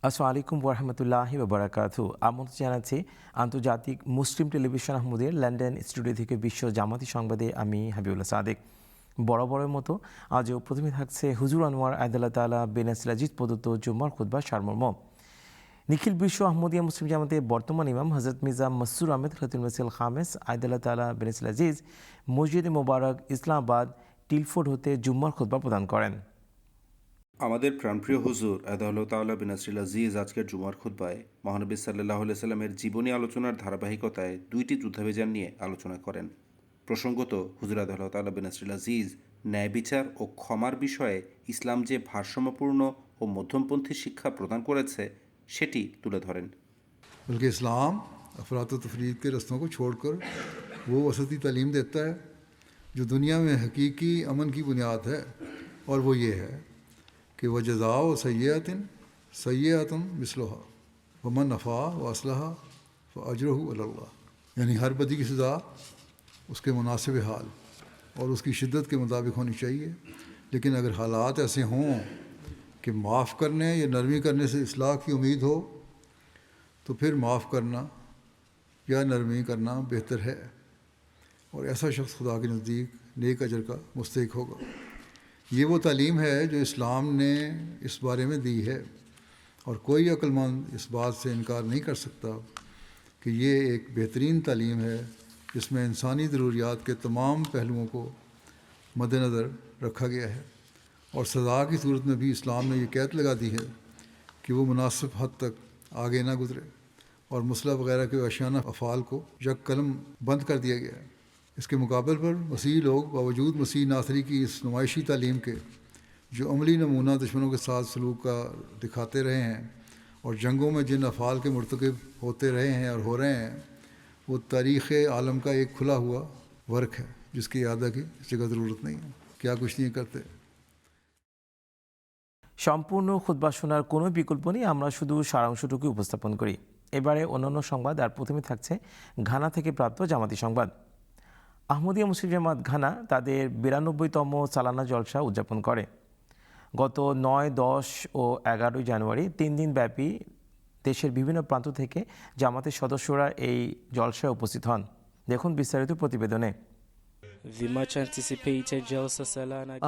আসসালামু আলাইকুম ওরহামতুল্লাহি ওবরাকাতু। আমন্ত্রণ জানাচ্ছি আন্তর্জাতিক মুসলিম টেলিভিশন আহমদের লন্ডন স্টুডিও থেকে বিশ্ব জামাতি সংবাদে আমি হাবিবুল্লাহ সাদেক। বরাবরের মতো আজও প্রথমে থাকছে হুজুর আনোয়ার আয়দাল্লাহ তাআলা বেনাসিল আজিজ প্রদত্ত জুম্মার খুতবা সারমর্ম। নিখিল বিশ্ব আহমদিয়া মুসলিম জামাতের বর্তমান ইমাম হজরত মির্জা মসরুর আহমেদ খতিবুল মসিহ খামেস আয়দাল্লাহ তাআলা বেনাসিল আজিজ মসজিদে মোবারক ইসলামাবাদ টিলফোর্ড হতে জুম্মার খুতবা প্রদান করেন। আমাদের প্রাণপ্রিয় হুজুর আদাল্লাহ তাআলা বিনাসরিল আজিজ আজকের জুমার খুতবায় মহানবী সাল্লাল্লাহু আলাইহি সাল্লামের জীবনী আলোচনার ধারাবাহিকতায় দুইটি যুদ্ধাভিযান নিয়ে আলোচনা করেন। প্রসঙ্গত হুজুর আদাল্লাহ তাআলা বিনাসরিল আজিজ ন্যায় বিচার ও ক্ষমার বিষয়ে ইসলাম যে ভারসাম্যপূর্ণ ও মধ্যমপন্থী শিক্ষা প্রদান করেছে সেটি তুলে ধরেন। बल्कि इस्लाम अफरात व तफरीद के रस्तों को छोड़कर वो वसती तालीम देता है जो दुनिया में हकीकी अमन की बुनियाद है, और वो ये है कि वह जज़ा व सय्यतन मिसलहा वमन नफ़ा व असलहा व अजरहु अल्लाह, यानी हर बदी की सज़ा उसके मुनासिब हाल और उसकी शिद्दत के मुताबिक होनी चाहिए। लेकिन अगर हालात ऐसे हों कि माफ़ करने या नरमी करने से इस्लाह की उम्मीद हो तो फिर माफ़ करना या नरमी करना बेहतर है, और ऐसा शख्स खुदा के नज़दीक नेक अजर का मुस्तहिक होगा। ये वो तालीम है जो इस्लाम ने इस बारे में दी है, और कोई अक्लमंद इस बात से इनकार नहीं कर सकता कि ये एक बेहतरीन तालीम है जिसमें इंसानी ज़रूरियात के तमाम पहलुओं को मद्देनज़र रखा गया है। और सज़ा की सूरत में भी इस्लाम ने ये कैद लगा दी है कि वो मुनासिब हद तक आगे ना गुजरे, और मुसला वगैरह के अशाना अफ़ाल को यक कलम बंद कर दिया गया है। इसके मुकाबले पर मसीही लोग बावजूद मसीह नासरी की इस नुमाइशी तालीम के, जो अमली नमूना दुश्मनों के साथ सलूक का दिखाते रहे हैं और जंगों में जिन अफ़ाल के मुर्तकिब होते रहे हैं और हो रहे हैं, वो तारीख़ आलम का एक खुला हुआ वर्क है जिसकी यादा की इस जगह ज़रूरत नहीं है। क्या कुछ नहीं करते। সম্পূর্ণ খুতবা শোনার কোনো বিকল্প নেই, আমরা শুধু সারাংশটুকু উপস্থাপন করি। এবারে অন্যান্য সংবাদ, আর প্রথমে থাকছে ঘানা থেকে প্রাপ্ত জামাতি সংবাদ। আহমদিয়া মুসলিম জামাত ঘানা তাদের 92তম সালানা জলসা উদযাপন করে। গত 9, 10 ও 11 জানুয়ারি 3 দিন ব্যাপী দেশের বিভিন্ন প্রান্ত থেকে জামাতের সদস্যরা এই জলসায় উপস্থিত হন। দেখুন বিস্তারিত প্রতিবেদনে।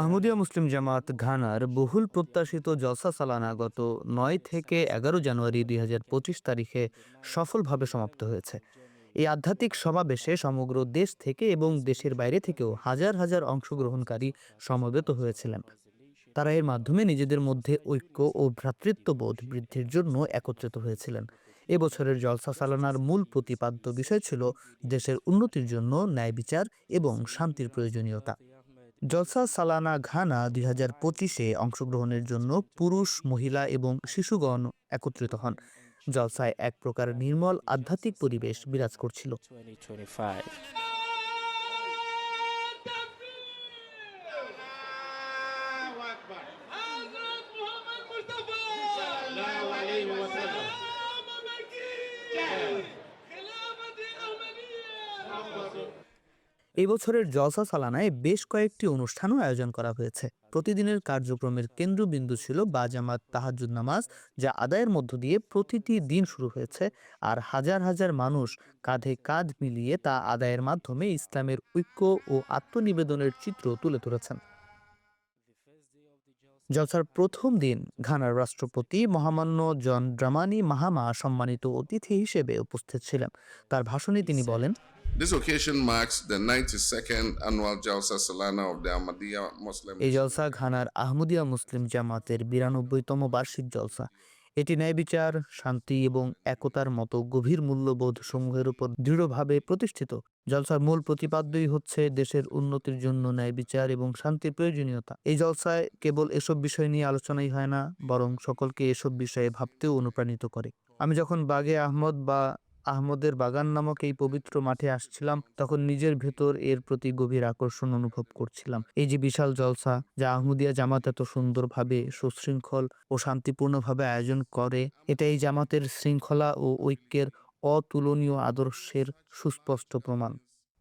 আহমদিয়া মুসলিম জামাত ঘানার বহুল প্রত্যাশিত জলসা সালানা গত 9 থেকে 11 জানুয়ারি 2025 তারিখে সফলভাবে সমাপ্ত হয়েছে। এই আধ্যাত্মিক সমাবেশে সমগ্র দেশ থেকে এবং দেশের বাইরে থেকেও হাজার হাজার অংশগ্রহণকারী সমবেত হয়েছিলেন। তারা এর মাধ্যমে নিজেদের মধ্যে ঐক্য ও ভ্রাতৃত্ববোধ বৃদ্ধির জন্য একত্রিত হয়েছিলেন। এবছরের জলসা সালানার মূল প্রতিপাদ্য বিষয় ছিল দেশের উন্নতির জন্য ন্যায় বিচার এবং শান্তির প্রয়োজনীয়তা। জলসা সালানা ঘানা 2025-এ অংশগ্রহণের জন্য পুরুষ, মহিলা এবং শিশুগণ একত্রিত হন। জলসায় এক প্রকার নির্মল আধ্যাত্মিক পরিবেশ বিরাজ করছিল। এই বছরের জলসা সালানায় বেশ কয়েকটি অনুষ্ঠানও আয়োজন করা হয়েছে। প্রতিদিনের কার্যক্রমের কেন্দ্রবিন্দু ছিল বাজামাত তাহাজ্জুদ নামাজ, যা আদায়ের মধ্য দিয়ে প্রতিটি দিন শুরু হয়েছে, আর হাজার হাজার মানুষ কাঁধে কাঁধ মিলিয়ে তা আদায়ের মাধ্যমে ইসলামের ঐক্য ও আত্মনিবেদনের চিত্র তুলে ধরেছেন। জলসার প্রথম দিন ঘানার রাষ্ট্রপতি মহামান্য জন ড্রামানি মাহামা সম্মানিত অতিথি হিসেবে উপস্থিত ছিলেন। তার ভাষণে তিনি বলেন, This occasion marks the 92nd annual Jalsa Salana of the Ahmadiyya Muslim. এই জলসা ঘানার আহমদিয়া মুসলিম জামাতের 92তম বার্ষিক জলসা। এটি ন্যায় বিচার, শান্তি এবং একতার মতো গভীর মূল্যবোধ সমূহের উপর দৃঢ়ভাবে প্রতিষ্ঠিত। জলসার মূল প্রতিপাদ্যই হচ্ছে দেশের উন্নতির জন্য ন্যায় বিচার এবং শান্তির প্রয়োজনীয়তা। এই জলসায় কেবল এসব বিষয় নিয়ে আলোচনাই হয় না, বরং সকলকে এসব বিষয়ে ভাবতেও অনুপ্রাণিত করে। আমি যখন বাগে আহমদ বা আহমদের বাগান নামক এই পবিত্র মাঠে আসছিলাম, তখন নিজের ভেতর এর প্রতি গভীর আকর্ষণ অনুভব করছিলাম। এই যে বিশাল জলসা, যা আহমদিয়া জামাত এত সুন্দরভাবে, সুশৃঙ্খল ও শান্তিপূর্ণভাবে আয়োজন করে, এটা এই জামাতের শৃঙ্খলা ও ঐক্যের অতুলনীয় আদর্শের সুস্পষ্ট প্রমাণ।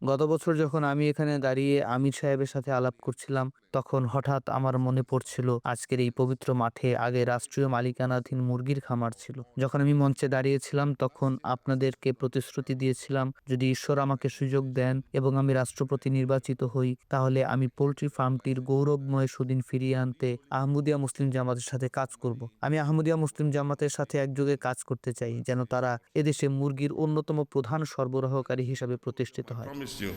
গত বছর যখন আমি এখানে দাঁড়িয়ে আমির সাহেবের সাথে আলাপ করছিলাম, তখন হঠাৎ আমার মনে পড়ছিল আজকের এই পবিত্র মাঠে আগে রাষ্ট্রীয় মালিকানাধীন মুরগির খামার ছিল। যখন আমি মঞ্চে দাঁড়িয়েছিলাম তখন আপনাদেরকে প্রতিশ্রুতি দিয়েছিলাম যদি ঈশ্বর আমাকে সুযোগ দেন এবং আমি রাষ্ট্রপতি নির্বাচিত হই তাহলে আমি পোল্ট্রি ফার্মটির গৌরবময় সুদিন ফিরিয়ে আনতে আহমদিয়া মুসলিম জামাতের সাথে কাজ করব। আমি আহমদিয়া মুসলিম জামাতের সাথে একযোগে কাজ করতে চাই যেন তারা এদেশে মুরগির অন্যতম প্রধান সরবরাহকারী হিসাবে প্রতিষ্ঠিত হয়। Promise you.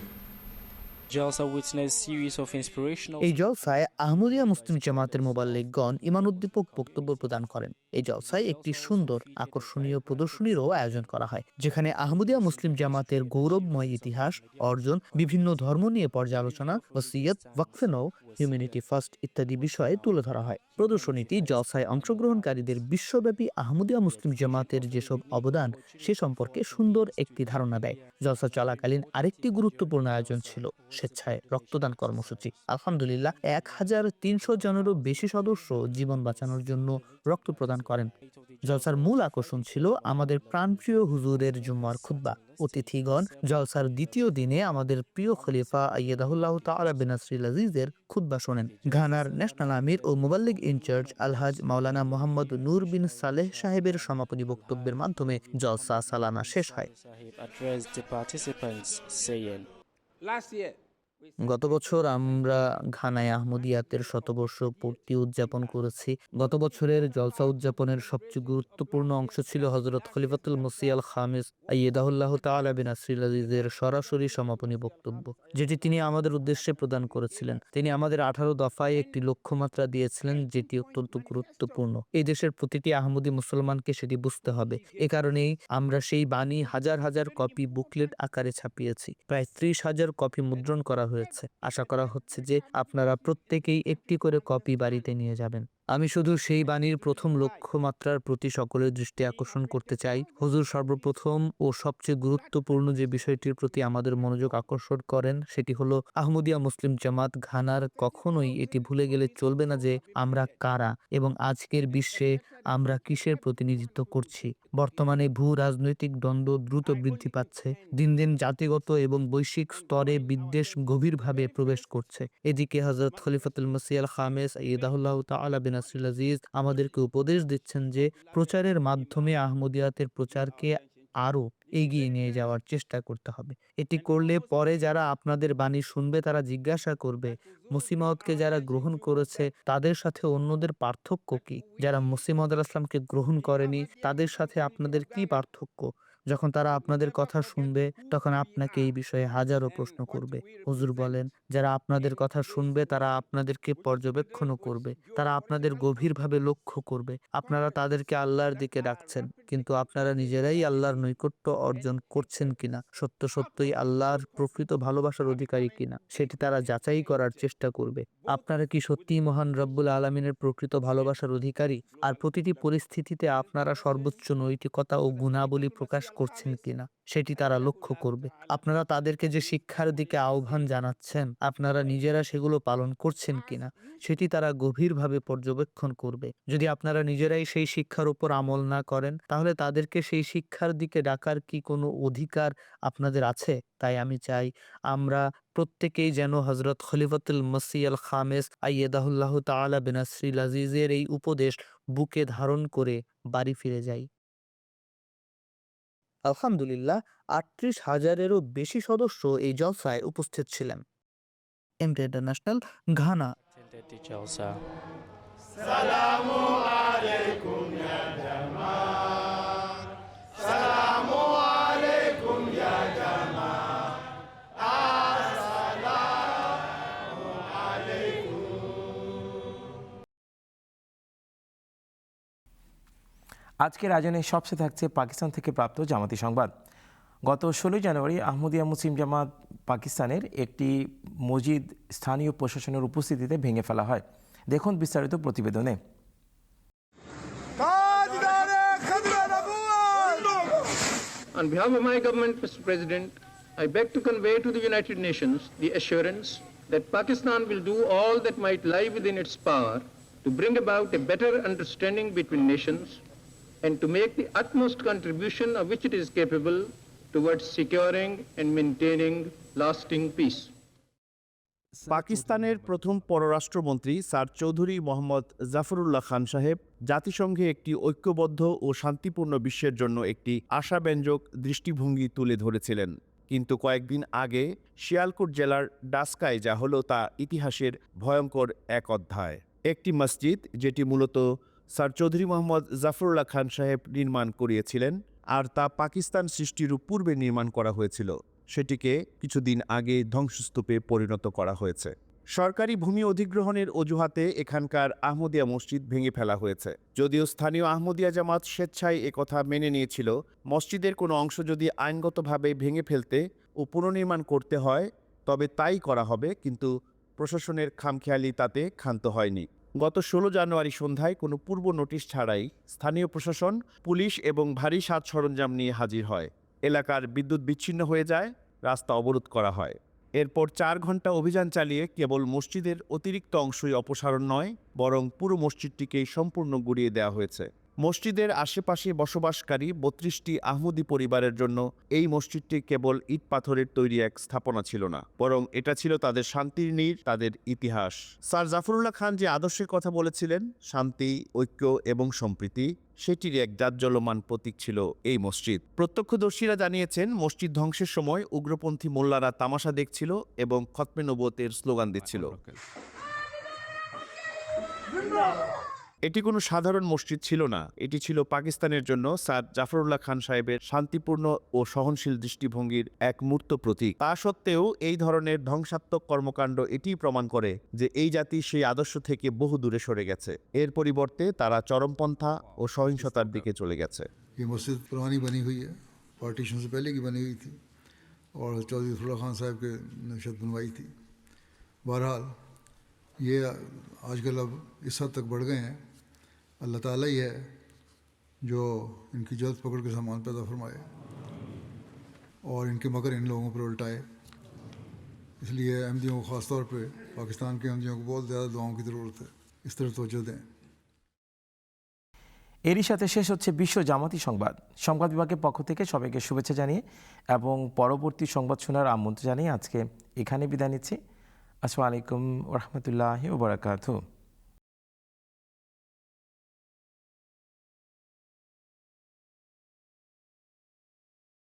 Jalsa witnessed series of inspirational এই জলসায় আহমদিয়া মুসলিম জামাতের মোবাল্লিগগণ ঈমানুদ্দীপক বক্তব্য প্রদান করেন। এই জলসায় একটি সুন্দর আকর্ষণীয় প্রদর্শনীরও আয়োজন করা হয় যেখানে আহমদিয়া মুসলিম জামাতের গৌরবময় ইতিহাস, অর্জন, বিভিন্ন ধর্ম নিয়ে পর্যালোচনা, ওসিয়ত, ওয়াকফে নও, হিউম্যানিটি ফার্স্ট ইত্যাদি বিষয়ে তুলে ধরা হয়। প্রদর্শনীটি জলসায় অংশগ্রহণকারীদের বিশ্বব্যাপী আহমদিয়া মুসলিম জামাতের যেসব অবদান সে সম্পর্কে সুন্দর একটি ধারণা দেয়। জলসা চলাকালীন আরেকটি গুরুত্বপূর্ণ আয়োজন ছিল স্বেচ্ছায় রক্তদান কর্মসূচি। আলহামদুলিল্লাহ 1300 জনেরও বেশি সদস্য জীবন বাঁচানোর জন্য রক্ত প্রদান করেন। জলসার মূল আকর্ষণ ছিল আমাদের প্রাণপ্রিয় হুজুরের জুম্মার খুতবা। অতিথিগণ জলসার দ্বিতীয় দিনে আমাদের প্রিয় খলিফা আইয়াদাহুল্লাহ তাআলা বিনাসরিল আজিজের খুতবা শোনেন। ঘানার ন্যাশনাল আমির ও মুবাল্লিগ ইনচার্জ আলহাজ মাওলানা মোহাম্মদ নূর বিন সালেহ সাহেবের সমাপনী বক্তব্যের মাধ্যমে জলসা সালানা শেষ হয়। Sahib addressed the participants saying, গত বছর আমরা ঘানায় আহমদিয়াতের শতবর্ষ পূর্তি উদযাপন করেছি। গত বছরের জলসা উদযাপনের সবচেয়ে গুরুত্বপূর্ণ অংশ ছিল হযরত খলিফাতুল মসিহ আল খামিস আইয়াদাহুল্লাহ তাআলা বিনাসরিল আজিজের সরাসরি সমাপনী বক্তব্য, যেটি তিনি আমাদের উদ্দেশ্যে প্রদান করেছিলেন। তিনি আমাদের 18 দফায় একটি লক্ষ্যমাত্রা দিয়েছিলেন যেটি অত্যন্ত গুরুত্বপূর্ণ। এই দেশের প্রতিটি আহমদী মুসলমানকে সেটি বুঝতে হবে। এ কারণেই আমরা সেই বাণী হাজার হাজার কপি বুকলেট আকারে ছাপিয়েছি। প্রায় 30,000 কপি মুদ্রণ করা হয়েছে। আশা করা হচ্ছে যে আপনারা প্রত্যেকেই একটি করে কপি বাড়িতে নিয়ে যাবেন। আমি শুধু সেই বাণীর প্রথম লক্ষ্যমাত্রার প্রতি সকলের দৃষ্টি আকর্ষণ করতে চাই। হুজুর সর্বপ্রথম ও সবচেয়ে গুরুত্বপূর্ণ যে বিষয়টির প্রতি আমাদের মনোযোগ আকর্ষণ করেন সেটি হলো আহমদিয়া মুসলিম জামাত ঘানার কখনোই এটি ভুলে গেলে চলবে না যে আমরা কারা এবং আজকের বিশ্বে আমরা কিসের প্রতিনিধিত্ব করছি। বর্তমানে ভূ রাজনৈতিক দ্বন্দ্ব দ্রুত বৃদ্ধি পাচ্ছে। দিন দিন জাতিগত এবং বৈশ্বিক স্তরে বিদ্বেষ গভীরভাবে প্রবেশ করছে। এদিকে হযরত খলিফাতুল মসিহ আল খামিস আইয়াদাহুল্লাহ তাআলা বিনাসরিল আজিজ আমাদেরকে উপদেশ দিচ্ছেন যে প্রচারের মাধ্যমে আহমদিয়াতের প্রচারকে আরো এগিয়ে নিয়ে যাওয়ার চেষ্টা করতে হবে। এটি করলে পরে যারা আপনাদের বাণী শুনবে তারা জিজ্ঞাসা করবে মসিহ মাউদকে যারা গ্রহণ করেছে তাদের সাথে অন্যদের পার্থক্য কি? যারা মসিহ মাউদ আলাইহিস সালামকে গ্রহণ করেনি তাদের সাথে আপনাদের কি পার্থক্য? যখন তারা আপনাদের কথা শুনবে তখন আপনাকে এই বিষয়ে হাজারো প্রশ্ন করবে। হুজুর বলেন যারা আপনাদের কথা শুনবে তারা আপনাদেরকে পর্যবেক্ষণও করবে, তারা আপনাদের গভীরভাবে লক্ষ্য করবে। আপনারা তাদেরকে আল্লাহর দিকে ডাকছেন কিন্তু আপনারা নিজেরাই আল্লাহর নৈকট্য অর্জন করছেন কিনা, সত্য সত্যই আল্লাহর প্রকৃত ভালোবাসার অধিকারী কিনা সেটি তারা যাচাই করার চেষ্টা করবে। আপনারা কি সত্যিই মহান রব্বুল আলামিনের প্রকৃত ভালোবাসার অধিকারী আর প্রতিটি পরিস্থিতিতে আপনারা সর্বোচ্চ নৈতিকতা ও গুণাবলী প্রকাশ করছেন কিনা সেটি তারা লক্ষ্য করবে। আপনারা তাদেরকে যে শিক্ষার দিকে আহ্বান জানাচ্ছেন আপনারা নিজেরা সেগুলো পালন করছেন কিনা সেটি তারা গভীরভাবে পর্যবেক্ষণ করবে। যদি আপনারা নিজেরাই সেই শিক্ষার উপর আমল না করেন তাহলে তাদেরকে সেই শিক্ষার দিকে ডাকার কি কোনো অধিকার আপনাদের আছে? তাই আমি চাই আমরা প্রত্যেকেই যেন হযরত খলিফাতুল মসিহ আল খামিস আইয়াদাহুল্লাহ তাআলা বিনাসরিল আজিজের এই উপদেশ বুকে ধারণ করে বাড়ি ফিরে যাই। আলহামদুলিল্লাহ 38,000-এরও বেশি সদস্য এই জলসায় উপস্থিত ছিলেন। MT international, Ghana. attended the Jalsa. আজকের আয়োজনে সবচেয়ে থাকছে পাকিস্তান থেকে প্রাপ্ত জামাতি সংবাদ। গত 16 জানুয়ারি আহমদিয়া মুসলিম জামাত পাকিস্তানের একটি মসজিদ স্থানীয় প্রশাসনের উপস্থিতিতে ভেঙে ফেলা হয়। দেখুন বিস্তারিত প্রতিবেদনে। On behalf of my government, Mr. President, I beg to convey to the United Nations the assurance that Pakistan will do all that might lie within its power to bring about a better understanding between nations and to make the utmost contribution of which it is capable towards securing and maintaining lasting peace. পাকিস্তানের প্রথম পররাষ্ট্রমন্ত্রী sir Chowdhury Mohammad Zafrullah খান সাহেব জাতিসংঘে একটি ঐক্যবদ্ধ ও শান্তিপূর্ণ বিশ্বের জন্য একটি আশাব্যঞ্জক দৃষ্টিভঙ্গি তুলে ধরেছিলেন। কিন্তু কয়েকদিন আগে শিয়ালকোট জেলার ডাসকায় যা হলো তা ইতিহাসের ভয়ঙ্কর এক অধ্যায়। একটি মসজিদ যেটি মূলত স্যার চৌধুরী মোহাম্মদ জাফরুল্লাহ খান সাহেব নির্মাণ করিয়েছিলেন, আর তা পাকিস্তান সৃষ্টির পূর্বে নির্মাণ করা হয়েছিল, সেটিকে কিছুদিন আগে ধ্বংসস্তূপে পরিণত করা হয়েছে। সরকারি ভূমি অধিগ্রহণের অজুহাতে এখানকার আহমদিয়া মসজিদ ভেঙে ফেলা হয়েছে। যদিও স্থানীয় আহমদিয়া জামাত স্বেচ্ছায় একথা মেনে নিয়েছিল, মসজিদের কোনো অংশ যদি আইনগতভাবে ভেঙে ফেলতে ও পুনর্নির্মাণ করতে হয় তবে তাই করা হবে, কিন্তু প্রশাসনের খামখেয়ালি তাতে ক্ষান্ত হয়নি। গত 16 জানুয়ারি সন্ধ্যায় কোনো পূর্ব নোটিশ ছাড়াই স্থানীয় প্রশাসন, পুলিশ এবং ভারী সাজ সরঞ্জাম নিয়ে হাজির হয়। এলাকার বিদ্যুৎ বিচ্ছিন্ন হয়ে যায়, রাস্তা অবরোধ করা হয়। এরপর 4 ঘন্টা অভিযান চালিয়ে কেবল মসজিদের অতিরিক্ত অংশই অপসারণ নয়, বরং পুরো মসজিদটিকেই সম্পূর্ণ গুঁড়িয়ে দেওয়া হয়েছে। মসজিদের আশেপাশে বসবাসকারী 32টি আহমদি পরিবারের জন্য এই মসজিদটি কেবল ইট পাথরের তৈরি এক স্থাপনা ছিল না, বরং এটা ছিল তাদের শান্তির নীড়, তাদের ইতিহাস। স্যার জাফরুল্লাহ খান যে আদর্শের কথা বলেছিলেন, শান্তি, ঐক্য এবং সম্প্রীতি, সেটির এক জাজ্বল্যমান প্রতীক ছিল এই মসজিদ। প্রত্যক্ষদর্শীরা জানিয়েছেন, মসজিদ ধ্বংসের সময় উগ্রপন্থী মোল্লারা তামাশা দেখছিল এবং খতমে নবুয়তের স্লোগান দিচ্ছিল। এটি কোনো সাধারণ মসজিদ ছিল না, এটি ছিল পাকিস্তানের জন্য স্যার জাফরুল্লাহ খান সাহেবের শান্তিপূর্ণ ও সহনশীল দৃষ্টিভঙ্গির এক মূর্ত প্রতীক। তা সত্ত্বেও এই ধরনের ধ্বংসাত্মক কর্মকাণ্ড এটিই প্রমাণ করে যে এই জাতি সেই আদর্শ থেকে বহু দূরে সরে গেছে। এর পরিবর্তে তারা চরমপন্থা ও সহিংসতার দিকে চলে গেছে। ये मस्जिद पुरानी बनी हुई है, पार्टीशन से पहले की बनी हुई थी और चौधरी जफरुल्लाह खान साहब के नक्शत बनवाई थी। बहरहाल ये आजकल अब इस हद तक बढ़ गए हैं, अल्लाह ताला ही है जो इनकी जल्द पकड़ के सामान पैदा फरमाए और इनके मगर इन लोगों पर उल्टाए। इसलिए अहमदियों को ख़ास तौर पे पाकिस्तान के अहमदियों को बहुत ज़्यादा दुआओं की ज़रूरत है, इस तरफ तवज्जो दें। এরই সাথে শেষ হচ্ছে বিশ্ব জামাতি সংবাদ। সংবাদ বিভাগের পক্ষ থেকে সবাইকে শুভেচ্ছা জানিয়ে এবং পরবর্তী সংবাদ শোনার আমন্ত্রণ জানিয়ে আজকে এখানে বিদায় নিচ্ছি। আসসালামু আলাইকুম ওয়া রাহমাতুল্লাহি ওয়া বারাকাতুহু।